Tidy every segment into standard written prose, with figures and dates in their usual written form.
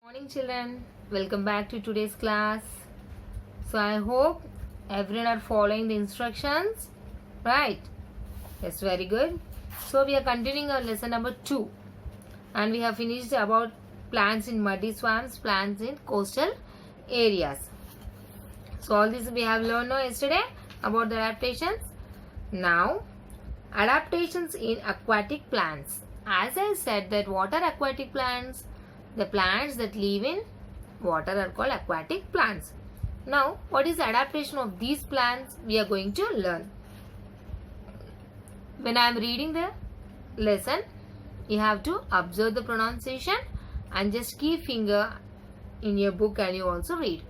Morning children, welcome back to today's class. So I hope everyone are following the instructions, right? Yes, very good. So we are continuing our lesson number 2 and we have finished about plants in muddy swamps, plants in coastal areas. So all this we have learned yesterday about the adaptations. Now adaptations in aquatic plants. As I said that what are aquatic plants? The plants that live in water are called aquatic plants. Now, what is the adaptation of these plants? We are going to learn. When I am reading the lesson, you have to observe the pronunciation and just keep finger in your book and you also read.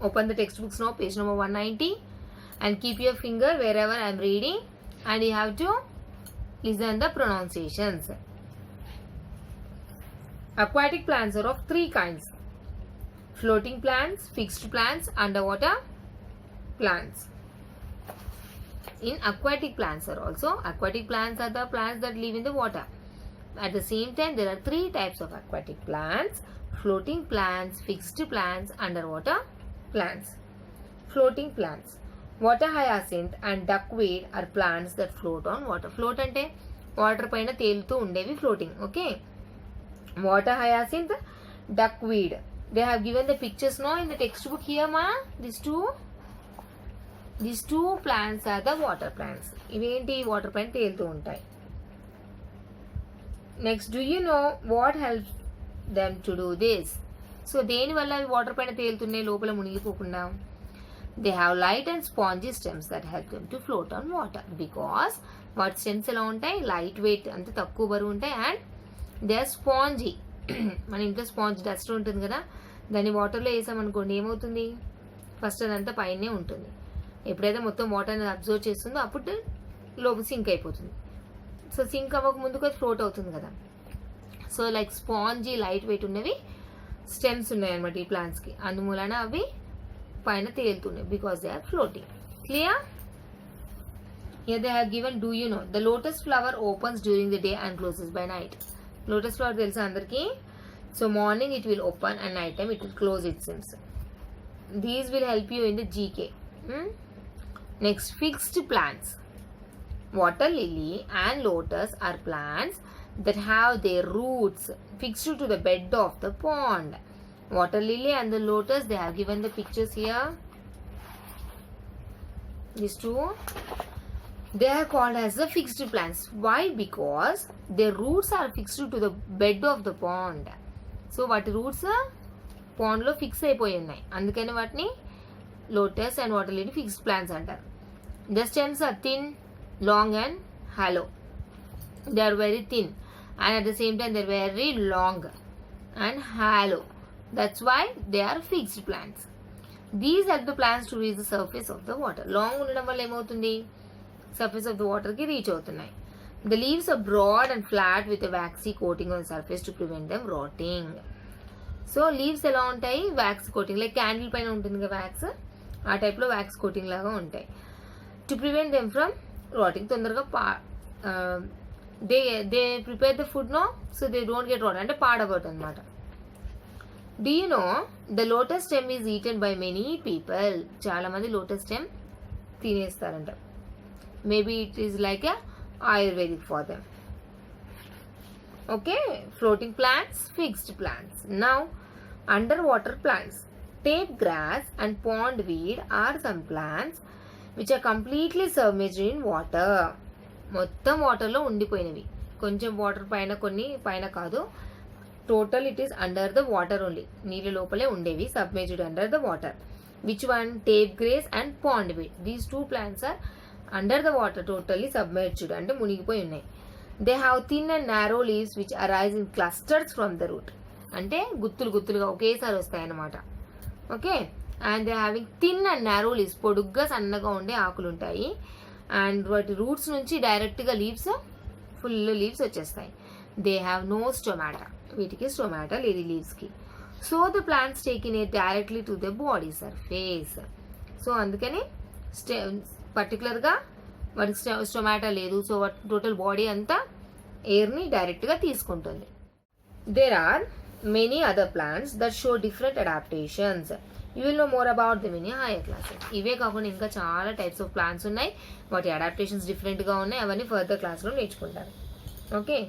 Open the textbooks now, page number 190 and keep your finger wherever I am reading and you have to listen the pronunciations. Aquatic plants are of 3 kinds. Floating plants, fixed plants, underwater plants. In aquatic plants are also, aquatic plants are the plants that live in the water. At the same time, there are 3 types of aquatic plants. Floating plants, fixed plants, underwater plants. Floating plants. Water hyacinth and duckweed are plants that float on water. Float ante water paina telutu undevi floating. Okay. Water hyacinth, duckweed. They have given the pictures now in the textbook here, ma. These two plants are the water plants. Iventi water paina telutu untayi. Next, do you know what helps them to do this? So deni valla water paina telutunnayi lopala munigipokunda. They have light and spongy stems that help them to float on water because what stems ela untayi light weight ante takku baruvu untayi and they are spongy. మన ఇంట్లో sponge dust ఉంటుంది కదా, దాన్ని వాటర్లో వేసామనుకోండి ఏమవుతుంది, first అదంతా పైనే ఉంటుంది. ఎప్పుడైతే మొత్తం వాటర్ అనేది అబ్జర్వ్ చేస్తుందో అప్పుడు లోపు సింక్ అయిపోతుంది. సో సింక్ అవ్వక ముందుకు అది ఫ్లోట్ అవుతుంది కదా. So like spongy light weight ఉన్నవి స్టెమ్స్ ఉన్నాయన్నమాట ఈ ప్లాంట్స్కి. అందుమూలన అవి పైన తేలుతున్నాయి because they are floating. Clear? Here they have given, do you know, the lotus flower opens during the day and closes by night. Lotus flower తెలుసా అందరికి? So morning it will open and night time it will close, it seems. These will help you in the GK. Next, fixed plants. Water lily and lotus are plants that have their roots fixed to the bed of the pond. Water lily and the lotus, they have given the pictures here. These two. They are called as the fixed plants. Why? Because their roots are fixed to the bed of the pond. So వాటి roots pond లో fix అయిపోయి ఉన్నాయి, అందుకని వాటిని lotus and water lily fixed plants అంటారు. The stems are thin, long and hollow. They are very thin and at the same time they are very long and hollow. That's why they are fixed plants. These help the plants to reach the surface of the water. Long ఉండడం వల్ల ఏమవుతుంది, surface of the water ki reach అవుతున్నాయి. The leaves are broad and flat with a waxy coating on the surface to prevent them rotting. So leaves ఎలా ఉంటాయి, wax coating, like candle పైన ఉంటుంది కదా wax, ఆ టైప్ లో wax coating లాగా ఉంటాయి. To prevent them from rotting, తొందరగా they prepare the food no, so they don't get rot, అంటే పాడబోతుంది అన్నమాట. Do you know the lotus stem is eaten by many people? చాలా మంది lotus stem తినేస్తారంట. Maybe it is like a Ayurvedic for them. Okay, floating plants, fixed plants. Now, underwater plants. Tape grass and pond weed are some plants which are completely submerged in water. మొత్తం వాటర్లో ఉండిపోయినవి, కొంచెం water పైన కొన్ని పైన కాదు, total it is under the water only, నీళ్ళ లోపలే ఉండేవి, submerged under the water. Which one? Tape grass and pond weed. These two plants are under the water, totally submerged అంటే మునిగిపోయి ఉన్నాయి. They have thin and narrow leaves which arise in clusters from the root. అంటే గుత్తులు గుత్తులుగా ఒకేసారి వస్తాయి అన్నమాట. Okay, and they having thin and narrow leaves, పొడుగ్గా సన్నగా ఉండే ఆకులు ఉంటాయి అండ్ వాటి రూట్స్ నుంచి డైరెక్ట్గా లీవ్స్, ఫుల్ లీవ్స్ వచ్చేస్తాయి. దే హ్యావ్ నో స్టొమాటా, వీటికి స్టొమాటా లేదు లీవ్స్కి. So the plants take in it directly to the body surface. So అందుకని పర్టికులర్గా వాటికి స్టొమాటో లేదు, సో వాటి టోటల్ బాడీ అంతా ఎయిర్ని డైరెక్ట్గా తీసుకుంటుంది. There are many other plants that show different adaptations. You will know more about them in a higher classes. ఇవే కాకుండా ఇంకా చాలా టైప్స్ ఆఫ్ ప్లాంట్స్ ఉన్నాయి, వాటి అడాప్టేషన్స్ డిఫరెంట్గా ఉన్నాయి, అవన్నీ ఫర్దర్ క్లాస్లో నేర్చుకుంటారు. Okay,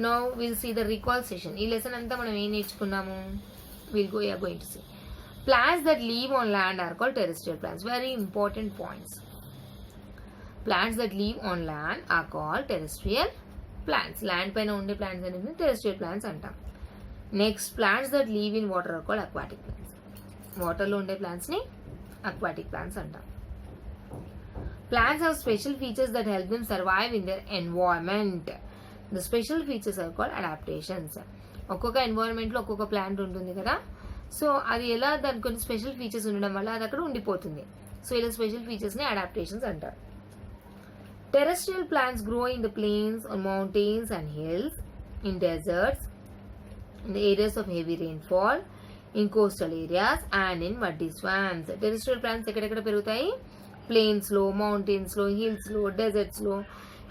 now will see the recall session. ఈ లెసన్ అంతా మనం ఏం నేర్చుకున్నాము? Going to see plants that live on land are called terrestrial plants. Very important points. Plants that live on land are called terrestrial plants. Land paina unde plants anedi terrestrial plants antam. Next, plants that live in water are called aquatic plants. Water lo unde plants ni aquatic plants antam. Plants have special features that help them survive in their environment. The special features are called adaptations. ఒక్కొక్క ఎన్వైరన్మెంట్లో ఒక్కొక్క plant ఉంటుంది కదా, so అది ఎలా దానికి కొన్ని special features ఉండడం వల్ల అది అక్కడ ఉండిపోతుంది. సో ఇలా స్పెషల్ ఫీచర్స్ని అడాప్టేషన్స్ అంటారు. Terrestrial plants grow in the plains, on mountains and hills, in deserts, in the areas of heavy rainfall, in coastal areas and in muddy swamps. Terrestrial plants ఎక్కడెక్కడ పెరుగుతాయి? ప్లేన్స్లో, మౌంటైన్స్లో, హిల్స్లో, డెజర్ట్స్లో,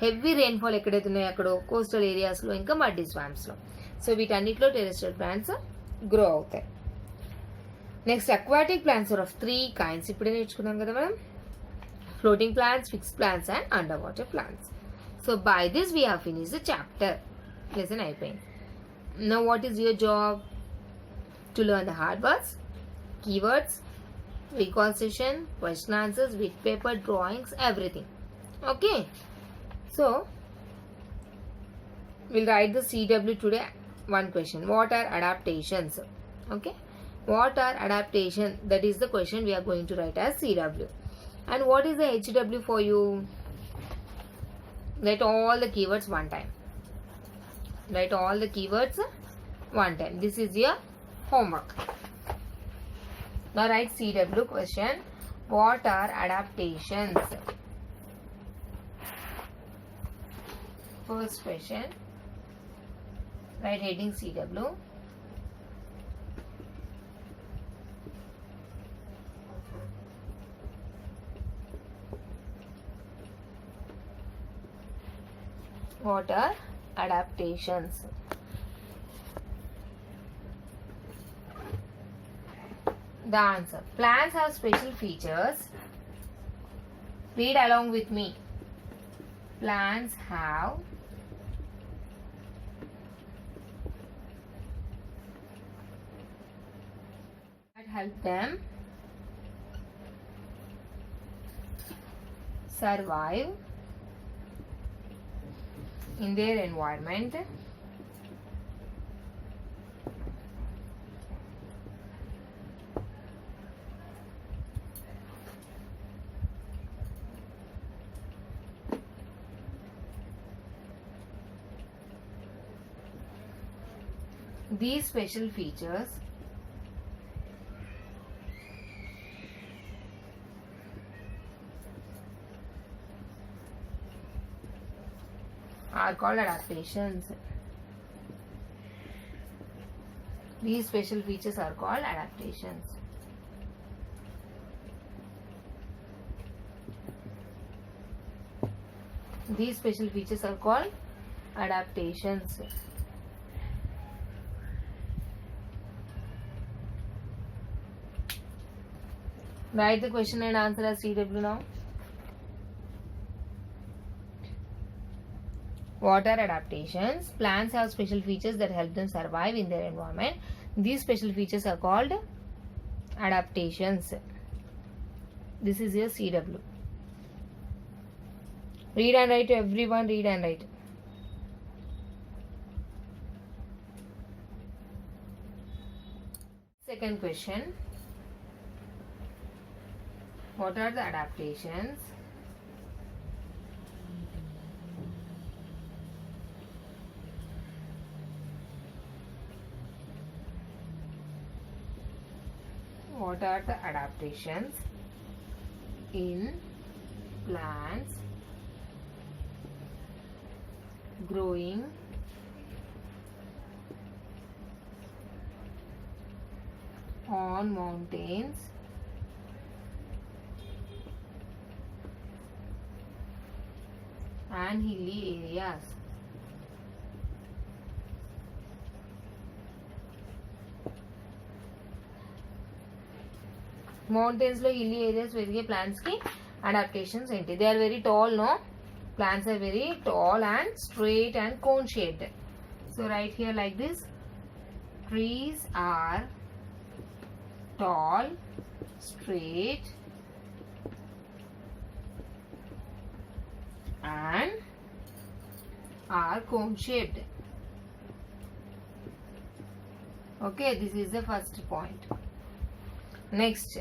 హెవీ రెయిన్ఫాల్ ఎక్కడైతే ఉన్నాయో అక్కడ, coastal ఏరియాస్లో, ఇంకా muddy స్వామ్స్లో. So వీటన్నిటిలో టెరెస్ట్రియల్ ప్లాంట్స్ గ్రో అవుతాయి. Next, aquatic plants are of 3 kinds. ఇప్పుడే నేర్చుకున్నాం కదా మనం, floating plants, fixed plants and under water plants. So by this we have finish the chapter. Lesson అయిపోయింది. Now what is your job? To learn the hard words, keywords, recall session, question answers, with paper, drawings, everything. Okay, so we'll write the CW today. One question: what are adaptations? Okay, what are adaptation? That is the question we are going to write as CW. And what is the HW for you? Write all the keywords one time. Write all the keywords one time. This is your homework. Now write CW question. What are adaptations? First question. Write heading CW. What are adaptations? The answer: plants have special features. Read along with me. Plants have that help them survive in their environment. These special features are called adaptations. These special features are called adaptations. These special features are called adaptations. Write the question and answer as CW now. What are adaptations? Plants have special features that help them survive in their environment. These special features are called adaptations. This is your CW. Read and write, everyone. Read and write. Second question. What are the adaptations? What are the adaptations in plants growing on mountains and hilly areas? Mountains లో hilly areas పెరిగే plants కి adaptations ఏంటి? They are very tall, no? Plants are very tall and straight and cone shaped. So right here like this, trees are tall, straight and are cone shaped. Okay, this is the first point. Next,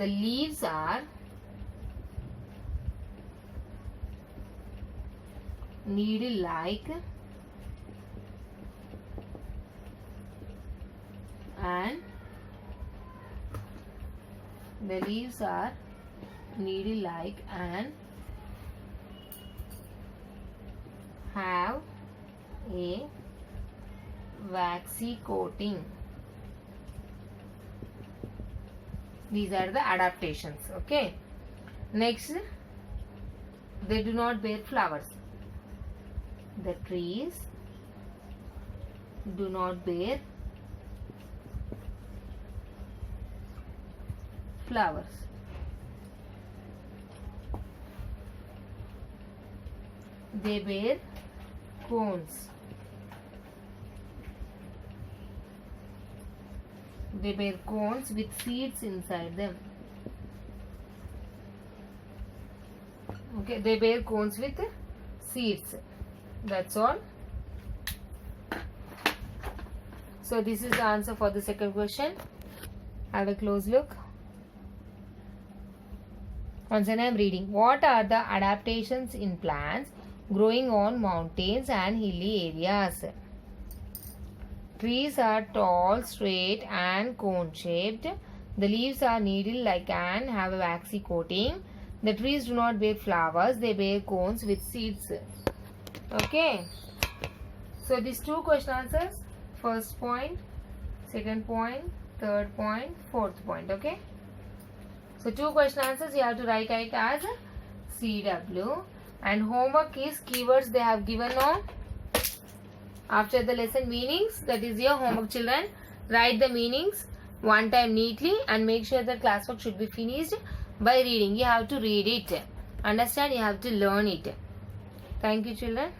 the leaves are needle like and the leaves are needle like and have a waxy coating. These are the adaptations. Okay, next, they do not bear flowers. The trees do not bear flowers. They bear cones. They bear cones with seeds inside them. Okay, they bear cones with seeds. That's all. So this is the answer for the second question. Have a close look. Once again I am reading. What are the adaptations in plants growing on mountains and hilly areas? Trees are tall, straight and cone shaped. The leaves are needle like and have a waxy coating. The trees do not bear flowers. They bear cones with seeds. Okay, so these two question answers, first point, second point, third point, fourth point. Okay, so two question answers you have to write it as CW, and homework is keywords they have given on after the lesson meanings. That is your homework, children. Write the meanings one time neatly and make sure the classwork should be finished by reading. You have to read it, understand, you have to learn it. Thank you, children.